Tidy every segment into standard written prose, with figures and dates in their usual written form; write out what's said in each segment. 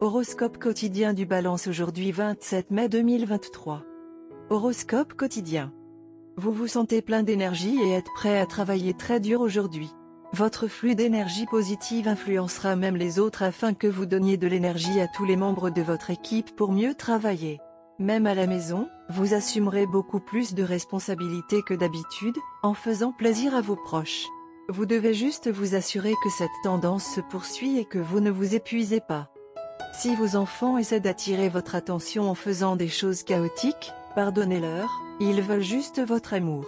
Horoscope quotidien du Balance aujourd'hui 27 mai 2023. Horoscope quotidien. Vous vous sentez plein d'énergie et êtes prêt à travailler très dur aujourd'hui. Votre flux d'énergie positive influencera même les autres afin que vous donniez de l'énergie à tous les membres de votre équipe pour mieux travailler. Même à la maison, vous assumerez beaucoup plus de responsabilités que d'habitude, en faisant plaisir à vos proches. Vous devez juste vous assurer que cette tendance se poursuit et que vous ne vous épuisez pas. Si vos enfants essaient d'attirer votre attention en faisant des choses chaotiques, pardonnez-leur, ils veulent juste votre amour.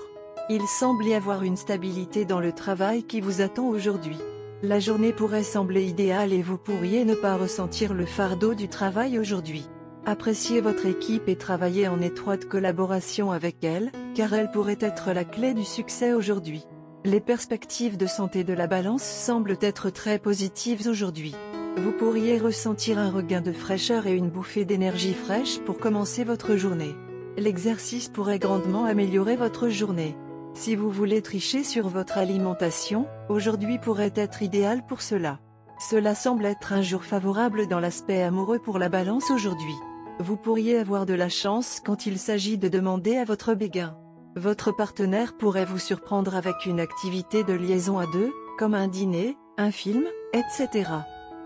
Il semble y avoir une stabilité dans le travail qui vous attend aujourd'hui. La journée pourrait sembler idéale et vous pourriez ne pas ressentir le fardeau du travail aujourd'hui. Appréciez votre équipe et travaillez en étroite collaboration avec elle, car elle pourrait être la clé du succès aujourd'hui. Les perspectives de santé de la Balance semblent être très positives aujourd'hui. Vous pourriez ressentir un regain de fraîcheur et une bouffée d'énergie fraîche pour commencer votre journée. L'exercice pourrait grandement améliorer votre journée. Si vous voulez tricher sur votre alimentation, aujourd'hui pourrait être idéal pour cela. Cela semble être un jour favorable dans l'aspect amoureux pour la Balance aujourd'hui. Vous pourriez avoir de la chance quand il s'agit de demander à votre béguin. Votre partenaire pourrait vous surprendre avec une activité de liaison à deux, comme un dîner, un film, etc.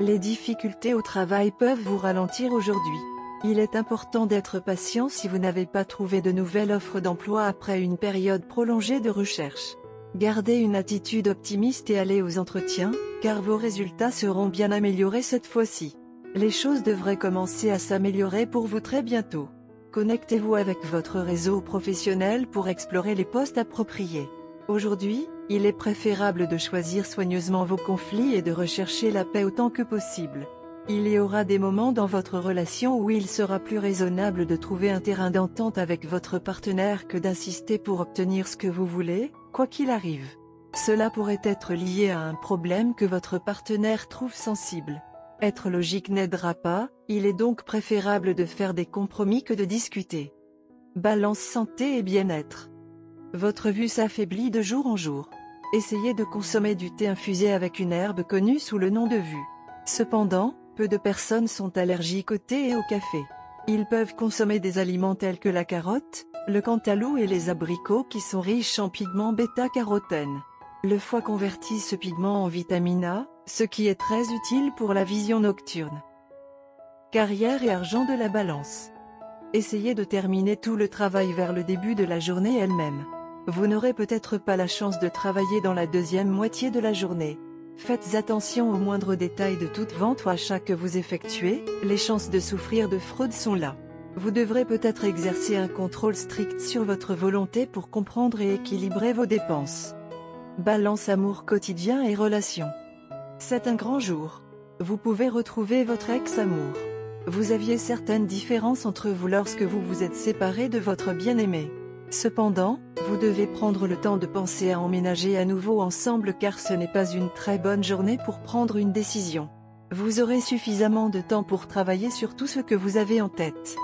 Les difficultés au travail peuvent vous ralentir aujourd'hui. Il est important d'être patient si vous n'avez pas trouvé de nouvelles offres d'emploi après une période prolongée de recherche. Gardez une attitude optimiste et allez aux entretiens, car vos résultats seront bien améliorés cette fois-ci. Les choses devraient commencer à s'améliorer pour vous très bientôt. Connectez-vous avec votre réseau professionnel pour explorer les postes appropriés. Aujourd'hui, il est préférable de choisir soigneusement vos conflits et de rechercher la paix autant que possible. Il y aura des moments dans votre relation où il sera plus raisonnable de trouver un terrain d'entente avec votre partenaire que d'insister pour obtenir ce que vous voulez, quoi qu'il arrive. Cela pourrait être lié à un problème que votre partenaire trouve sensible. Être logique n'aidera pas, il est donc préférable de faire des compromis que de discuter. Balance santé et bien-être. Votre vue s'affaiblit de jour en jour. Essayez de consommer du thé infusé avec une herbe connue sous le nom de vue. Cependant, peu de personnes sont allergiques au thé et au café. Ils peuvent consommer des aliments tels que la carotte, le cantaloupe et les abricots qui sont riches en pigments bêta-carotène. Le foie convertit ce pigment en vitamine A, ce qui est très utile pour la vision nocturne. Carrière et argent de la Balance. Essayez de terminer tout le travail vers le début de la journée elle-même. Vous n'aurez peut-être pas la chance de travailler dans la deuxième moitié de la journée. Faites attention aux moindres détails de toute vente ou achat que vous effectuez, les chances de souffrir de fraude sont là. Vous devrez peut-être exercer un contrôle strict sur votre volonté pour comprendre et équilibrer vos dépenses. Balance amour quotidien et relations. C'est un grand jour. Vous pouvez retrouver votre ex-amour. Vous aviez certaines différences entre vous lorsque vous vous êtes séparé de votre bien-aimé. Cependant, vous devez prendre le temps de penser à emménager à nouveau ensemble car ce n'est pas une très bonne journée pour prendre une décision. Vous aurez suffisamment de temps pour travailler sur tout ce que vous avez en tête.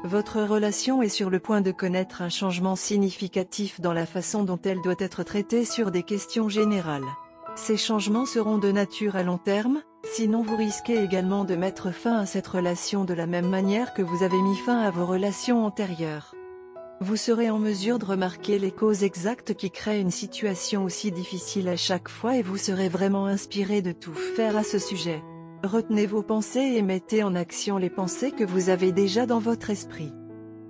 Votre relation est sur le point de connaître un changement significatif dans la façon dont elle doit être traitée sur des questions générales. Ces changements seront de nature à long terme, sinon vous risquez également de mettre fin à cette relation de la même manière que vous avez mis fin à vos relations antérieures. Vous serez en mesure de remarquer les causes exactes qui créent une situation aussi difficile à chaque fois et vous serez vraiment inspiré de tout faire à ce sujet. Retenez vos pensées et mettez en action les pensées que vous avez déjà dans votre esprit.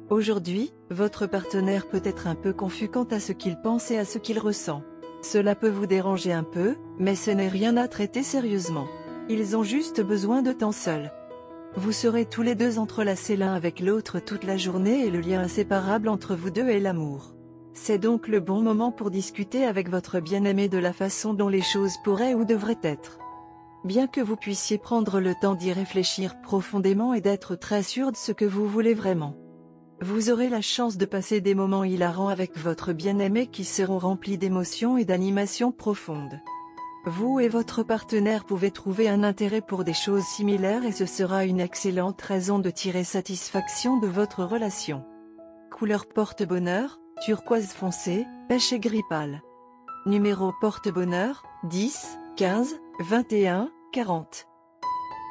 Aujourd'hui, votre partenaire peut être un peu confus quant à ce qu'il pense et à ce qu'il ressent. Cela peut vous déranger un peu, mais ce n'est rien à traiter sérieusement. Ils ont juste besoin de temps seul. Vous serez tous les deux entrelacés l'un avec l'autre toute la journée et le lien inséparable entre vous deux est l'amour. C'est donc le bon moment pour discuter avec votre bien-aimé de la façon dont les choses pourraient ou devraient être. Bien que vous puissiez prendre le temps d'y réfléchir profondément et d'être très sûr de ce que vous voulez vraiment. Vous aurez la chance de passer des moments hilarants avec votre bien-aimé qui seront remplis d'émotions et d'animations profondes. Vous et votre partenaire pouvez trouver un intérêt pour des choses similaires et ce sera une excellente raison de tirer satisfaction de votre relation. Couleur porte-bonheur, turquoise foncé, pêche et gris pâle. Numéro porte-bonheur, 10, 15, 21, 40.